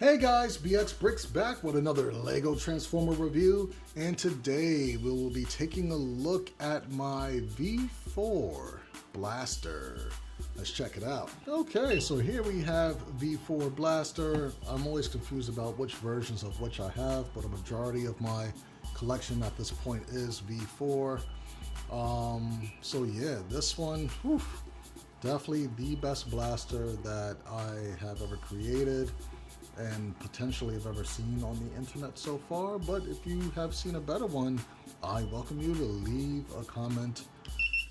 Hey guys, Brix back with another LEGO Transformer review, and today we will be taking a look at my V4 Blaster. Let's check it out. Okay, so here we have V4 Blaster. I'm always confused about which versions of which I have, but a majority of my collection at this point is V4. So yeah, this one, whew, definitely the best blaster that I have ever created and potentially have ever seen on the internet so far. But if you have seen a better one, I welcome you to leave a comment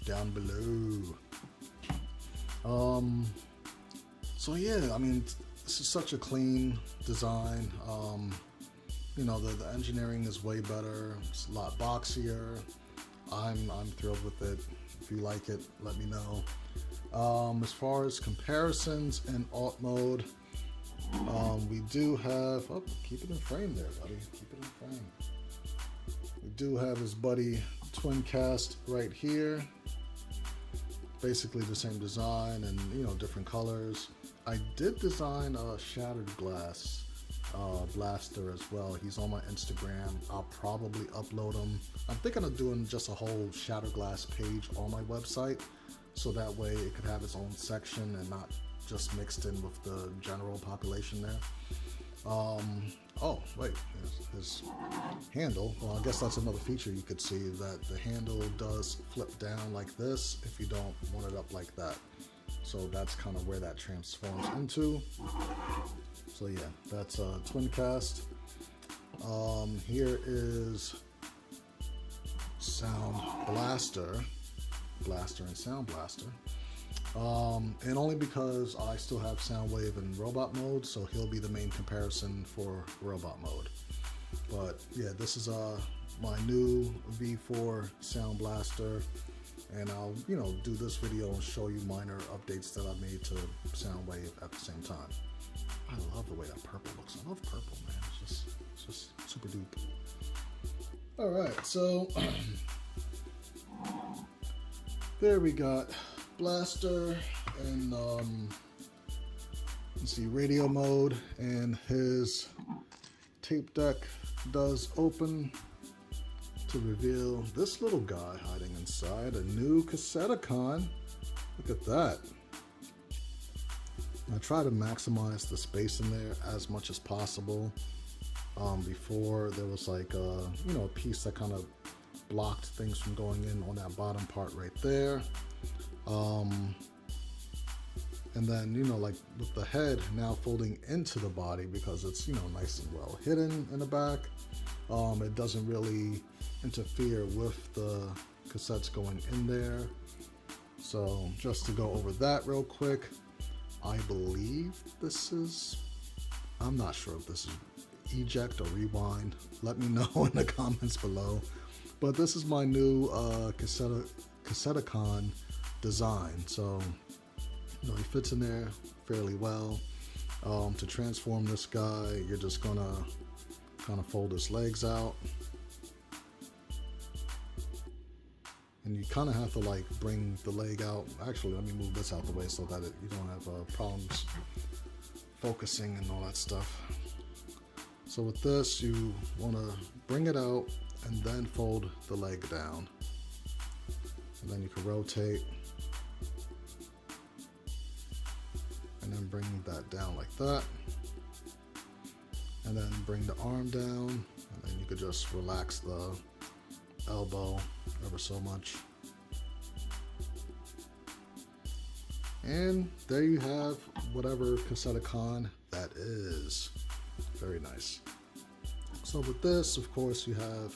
down below. So yeah, I mean, this is such a clean design. You know, the engineering is way better. It's a lot boxier. I'm thrilled with it. If you like it, let me know. As far as comparisons and alt mode, we do have, oh, keep it in frame there, buddy. Keep it in frame. We do have his buddy Twin Cast right here. Basically the same design and, you know, different colors. I did design a shattered glass blaster as well. He's on my Instagram. I'll probably upload him. I'm thinking of doing just a whole shattered glass page on my website, so that way it could have its own section and not just mixed in with the general population there. Oh wait, his handle. Well, I guess that's another feature you could see, that the handle does flip down like this if you don't want it up like that. So that's kind of where that transforms into. So yeah, that's a Twin Cast. Here is Sound Blaster and Sound Blaster. And only because I still have Soundwave in robot mode, so he'll be the main comparison for robot mode. But yeah, this is my new V4 Sound Blaster, and I'll, you know, do this video and show you minor updates that I made to Soundwave at the same time. I love the way that purple looks. I love purple, man. It's just super dupe. All right, so there we got Blaster and let's see, radio mode, and his tape deck does open to reveal this little guy hiding inside, a new Cassetticon. Look at that. I try to maximize the space in there as much as possible. Before there was like you know, a piece that kind of blocked things from going in on that bottom part right there. And then, you know, like with the head now folding into the body, because it's, you know, nice and well hidden in the back, it doesn't really interfere with the cassettes going in there. So just to go over that real quick, I believe this is, I'm not sure if this is eject or rewind. Let me know in the comments below. But this is my new Cassetticon design. So, you know, he fits in there fairly well. To transform this guy, you're just gonna kind of fold his legs out, and you kind of have to like bring the leg out. Actually, let me move this out the way so that you don't have problems focusing and all that stuff. So with this, you want to bring it out and then fold the leg down, and then you can rotate and then bring that down like that, and then bring the arm down, and then you could just relax the elbow ever so much. And there you have whatever Cassetticon that is. Very nice. So with this, of course, you have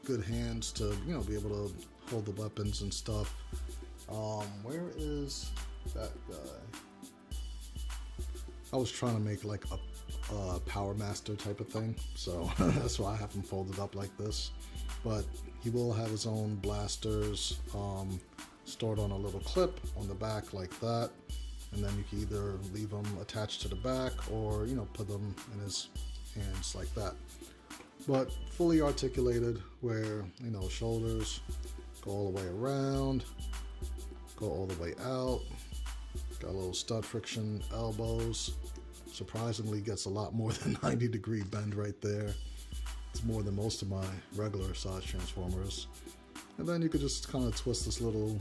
good hands to, you know, be able to hold the weapons and stuff. Where is that guy? I was trying to make like a Power Master type of thing, so that's why I have him folded up like this. But he will have his own blasters stored on a little clip on the back like that, and then you can either leave them attached to the back or, you know, put them in his hands like that. But fully articulated, where, you know, shoulders go all the way around, go all the way out, got a little stud friction elbows, surprisingly gets a lot more than 90-degree bend right there. It's more than most of my regular size transformers. And then you could just kind of twist this little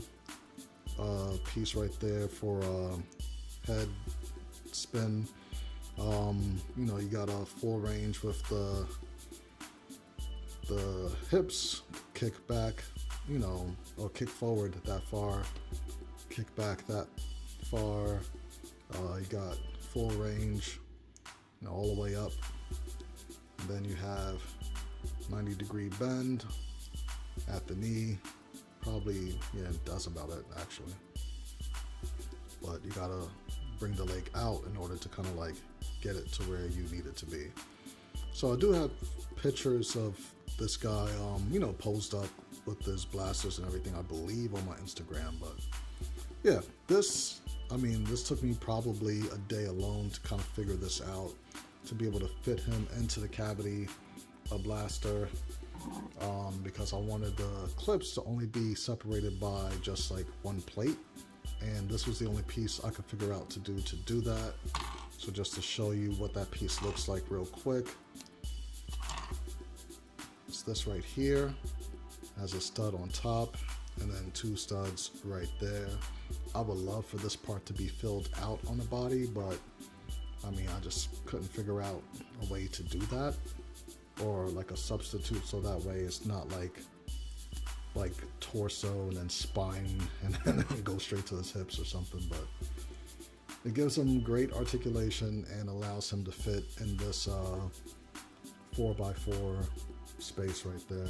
piece right there for head spin. You know, you got a full range with the hips, kick back, you know, or kick forward that far, kick back that far. You got full range, you know, all the way up. And then you have 90-degree bend at the knee. Probably, yeah, that's about it actually. But you gotta bring the leg out in order to kind of like get it to where you need it to be. So I do have pictures of this guy, you know, posed up with his blasters and everything, I believe, on my Instagram. But yeah, this took me probably a day alone to kind of figure this out, to be able to fit him into the cavity, a blaster, because I wanted the clips to only be separated by just like one plate, and this was the only piece I could figure out to do that. So just to show you what that piece looks like real quick, it's this right here, has a stud on top and then 2 studs right there. I would love for this part to be filled out on the body, but I mean, I just couldn't figure out a way to do that, or like a substitute, so that way it's not like torso and then spine and then go straight to his hips or something. But it gives him great articulation and allows him to fit in this 4x4 space right there.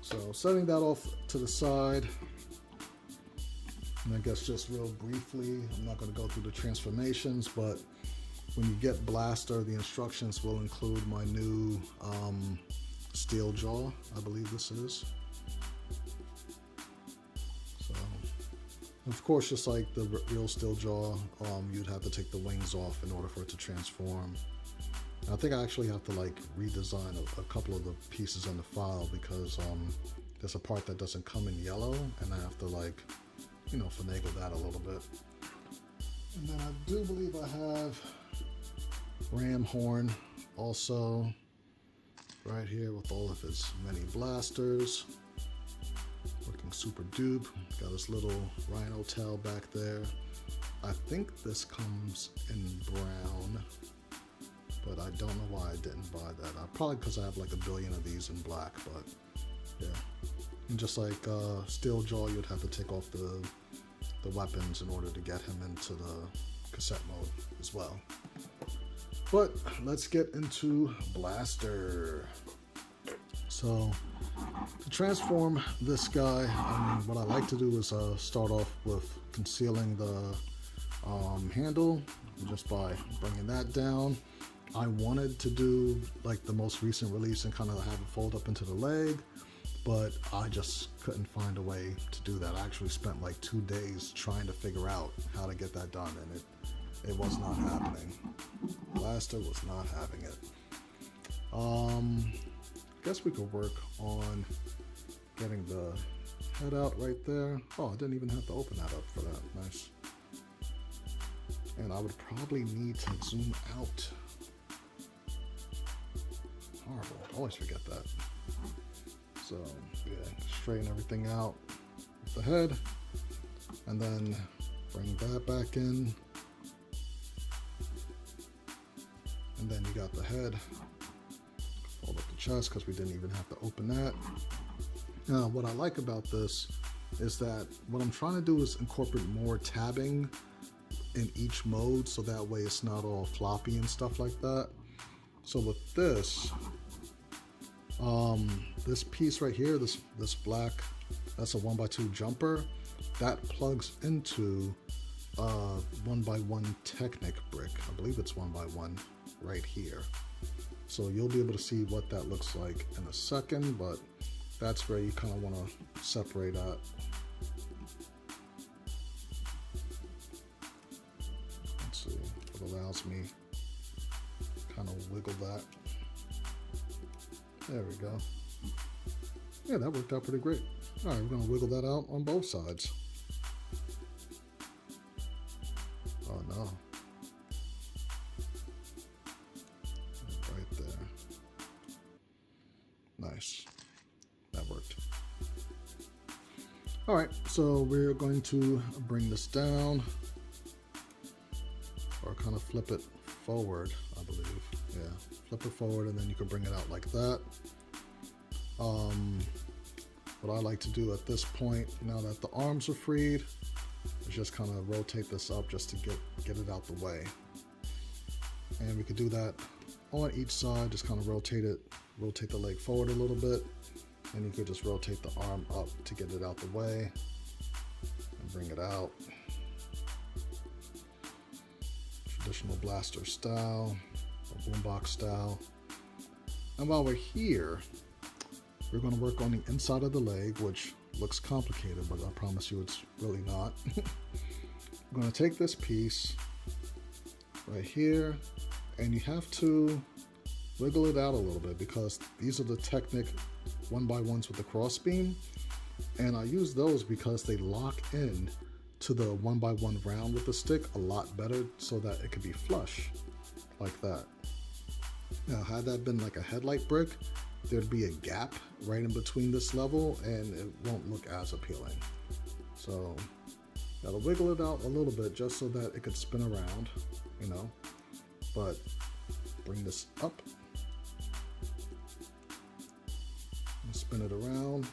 So setting that off to the side, and I guess just real briefly, I'm not going to go through the transformations, but when you get Blaster, the instructions will include my new steel jaw, I believe this is. So, of course, just like the real steel jaw, you'd have to take the wings off in order for it to transform. I think I actually have to like redesign a couple of the pieces in the file, because there's a part that doesn't come in yellow, and I have to like, you know, finagle that a little bit. And then I do believe I have ram horn also right here with all of his many blasters, looking super dupe. Got his little rhino tail back there. I think this comes in brown, but I don't know why I didn't buy that. Probably because I have like a billion of these in black, but yeah. And just like steel jaw, you'd have to take off the weapons in order to get him into the cassette mode as well. But let's get into Blaster. So to transform this guy, I mean, what I like to do is start off with concealing the handle just by bringing that down. I wanted to do like the most recent release and kind of have it fold up into the leg, but I just couldn't find a way to do that. I actually spent like 2 days trying to figure out how to get that done, and it was not happening. Blaster was not having it. I guess we could work on getting the head out right there. Oh, I didn't even have to open that up for that. Nice. And I would probably need to zoom out. Horrible. I always forget that. So, yeah, straighten everything out with the head, and then bring that back in. And then you got the head. Fold up the chest because we didn't even have to open that. Now, what I like about this is that what I'm trying to do is incorporate more tabbing in each mode, so that way it's not all floppy and stuff like that. So with this, this piece right here, this black, that's a 1x2 jumper, that plugs into 1x1 Technic brick. I believe it's 1x1 right here. So you'll be able to see what that looks like in a second, but that's where you kind of want to separate out. Let's see if it allows me kind of wiggle that. There we go. Yeah, that worked out pretty great. All right, we're going to wiggle that out on both sides. Oh no. Nice. That worked. All right, so we're going to bring this down, or kind of flip it forward, I believe. Yeah, flip it forward, and then you can bring it out like that. What I like to do at this point, now that the arms are freed, is just kind of rotate this up just to get it out the way. And we could do that on each side, just kind of rotate the leg forward a little bit, and you could just rotate the arm up to get it out the way and bring it out. Traditional blaster style, or boombox style. And while we're here, we're going to work on the inside of the leg, which looks complicated, but I promise you it's really not. I'm going to take this piece right here, and you have to wiggle it out a little bit because these are the Technic 1x1s with the crossbeam, and I use those because they lock in to the 1x1 round with the stick a lot better, so that it could be flush like that. Now, had that been like a headlight brick, there'd be a gap right in between this level and it won't look as appealing. So gotta wiggle it out a little bit just so that it could spin around, you know, but bring this up and spin it around,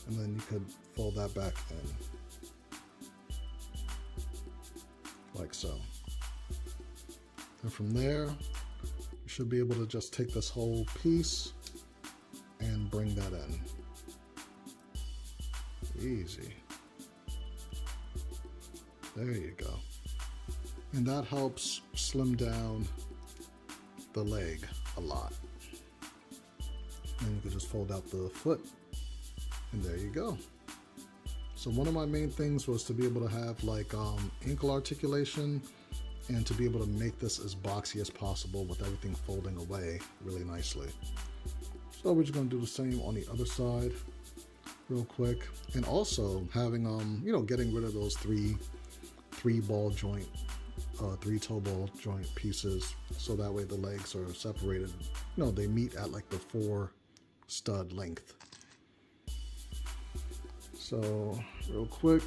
and then you could fold that back in like so. And from there, you should be able to just take this whole piece and bring that in. Easy. There you go. And that helps slim down the leg a lot. And you can just fold out the foot, and there you go. So one of my main things was to be able to have like ankle articulation, and to be able to make this as boxy as possible with everything folding away really nicely. So we're just gonna do the same on the other side real quick. And also having, you know, getting rid of those three toe ball joint pieces, so that way the legs are separated. You know, they meet at like the 4 stud length. So real quick,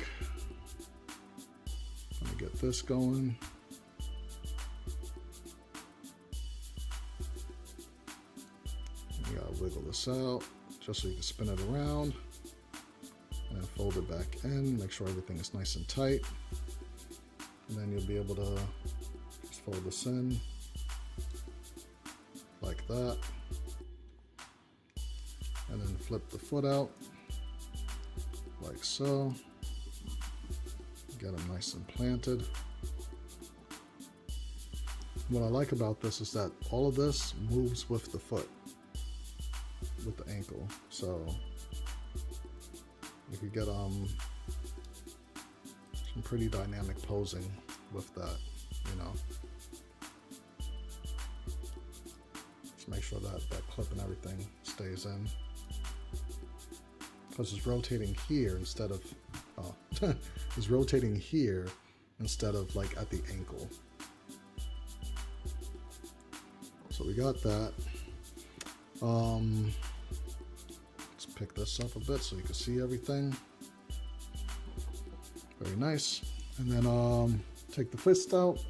let me get this going. You gotta wiggle this out just so you can spin it around and fold it back in. Make sure everything is nice and tight, and then you'll be able to just fold this in like that, and then flip the foot out like so. Get them nice and planted. What I like about this is that all of this moves with the foot, with the ankle, so you could get some pretty dynamic posing with that, you know. Just make sure that that clip and everything stays in, because it's rotating here instead of it's rotating here instead of like at the ankle. So we got that. Let's pick this up a bit so you can see everything. Very nice. And then take the fist out.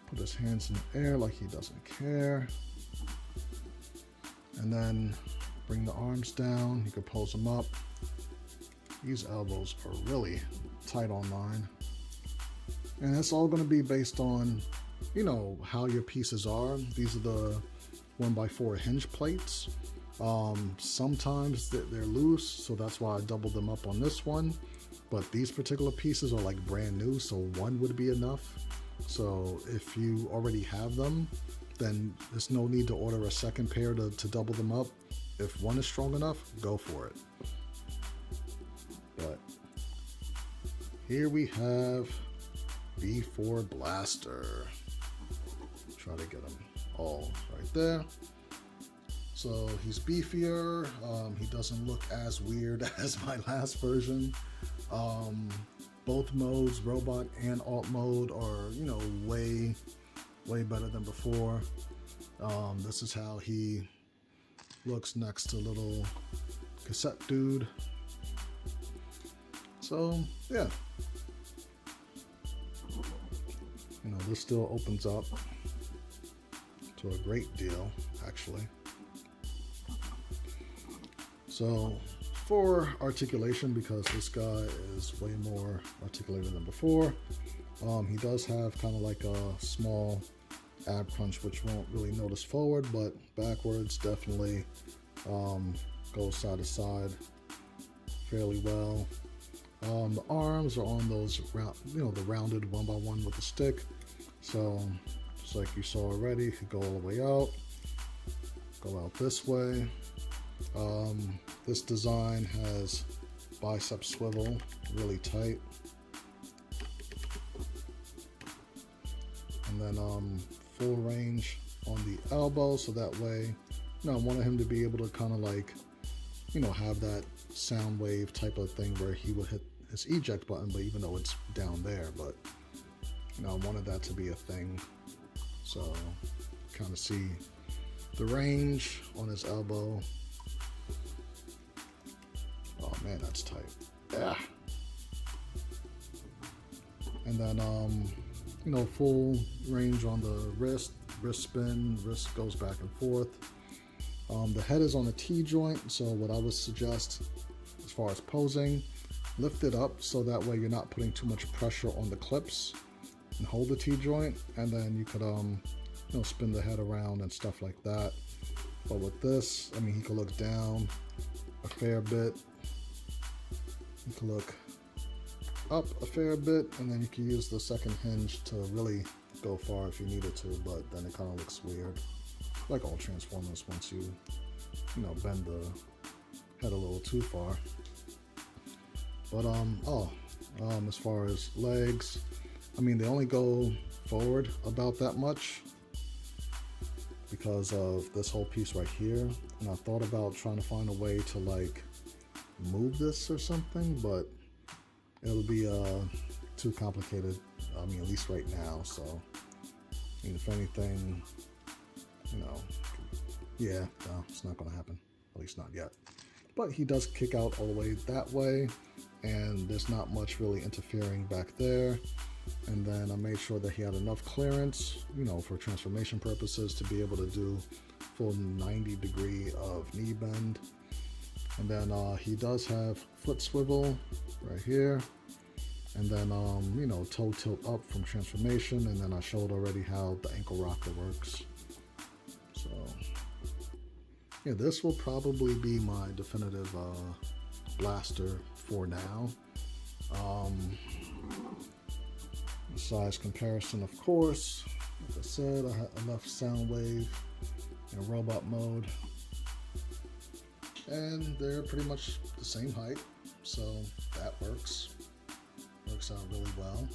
Put his hands in the air like he doesn't care. And then bring the arms down. You can pose them up. These elbows are really tight on mine. And it's all going to be based on, you know, how your pieces are. These are the 1x4 hinge plates. Sometimes they're loose, so that's why I doubled them up on this one. But these particular pieces are like brand new, so one would be enough. So if you already have them, then there's no need to order a second pair to double them up. If one is strong enough, go for it. But here we have V4 Blaster. Try to get them all right there. So he's beefier. He doesn't look as weird as my last version. Both modes, robot and alt mode, are, you know, way way better than before. This is how he looks next to little cassette dude. So yeah, you know, this still opens up to a great deal, actually. So for articulation, because this guy is way more articulated than before, he does have kind of like a small ab crunch, which won't really notice forward, but backwards definitely goes side to side fairly well. The arms are on those round, the rounded 1x1 with the stick. So just like you saw already, you could go all the way out, go out this way. This design has bicep swivel really tight, and then full range on the elbow, so that way, I wanted him to be able to kind of like, have that sound wave type of thing where he would hit his eject button, but even though it's down there, but I wanted that to be a thing. So kind of see the range on his elbow. Oh man, that's tight. Yeah. And then full range on the wrist spin, wrist goes back and forth. The head is on a T joint, so what I would suggest as far as posing, lift it up so that way you're not putting too much pressure on the clips, and hold the T joint, and then you could spin the head around and stuff like that. But with this, I mean, he could look down a fair bit, you can look up a fair bit, and then you can use the second hinge to really go far if you needed to, but then it kind of looks weird, like all Transformers once you bend the head a little too far. But as far as legs, I mean, they only go forward about that much because of this whole piece right here, and I thought about trying to find a way to like move this or something, but it'll be too complicated, I mean, at least right now. So I mean, if anything, no, it's not going to happen, at least not yet. But he does kick out all the way that way, and there's not much really interfering back there. And then I made sure that he had enough clearance, for transformation purposes, to be able to do full 90 degree of knee bend. And then he does have foot swivel right here, and then toe tilt up from transformation, and then I showed already how the ankle rocker works. So yeah, this will probably be my definitive blaster for now. Size comparison, of course, like I said, I had enough sound wave in robot mode, and they're pretty much the same height, so that works out really well.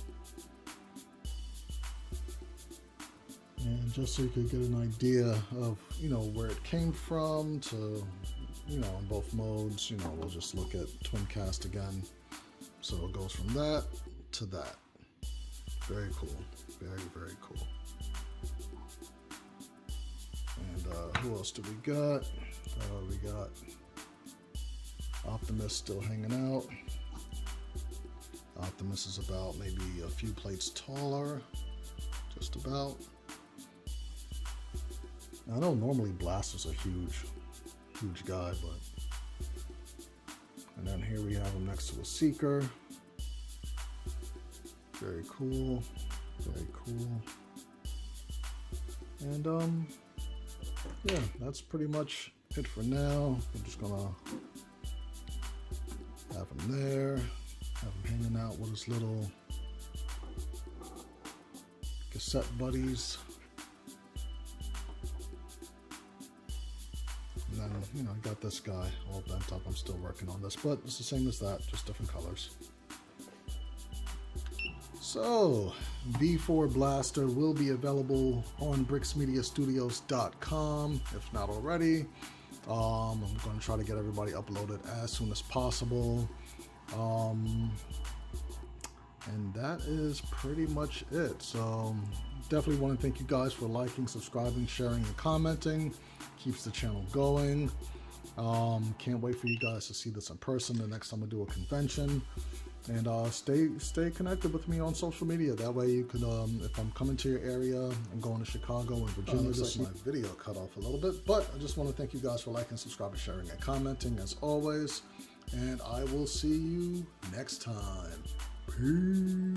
And just so you could get an idea of where it came from to in both modes, we'll just look at twin cast again. So it goes from that to that. Very cool, very, very cool. And who else do we got? We got Optimus still hanging out. Optimus is about maybe a few plates taller, just about. I know normally Blaster's a huge guy, but. And then here we have him next to a Seeker. Very cool, very cool. And yeah, that's pretty much it for now. I'm just gonna have him there, have him hanging out with his little cassette buddies. And then, I got this guy all bent up. I'm still working on this, but it's the same as that, just different colors. So, V4 Blaster will be available on BrixMediaStudios.com, if not already. I'm going to try to get everybody uploaded as soon as possible. And that is pretty much it. So, definitely want to thank you guys for liking, subscribing, sharing, and commenting. Keeps the channel going. Can't wait for you guys to see this in person the next time I do a convention. And stay connected with me on social media. That way you can, if I'm coming to your area, I'm going to Chicago and Virginia. Looks like my video cut off a little bit, but I just want to thank you guys for liking, subscribing, sharing, and commenting as always. And I will see you next time. Peace.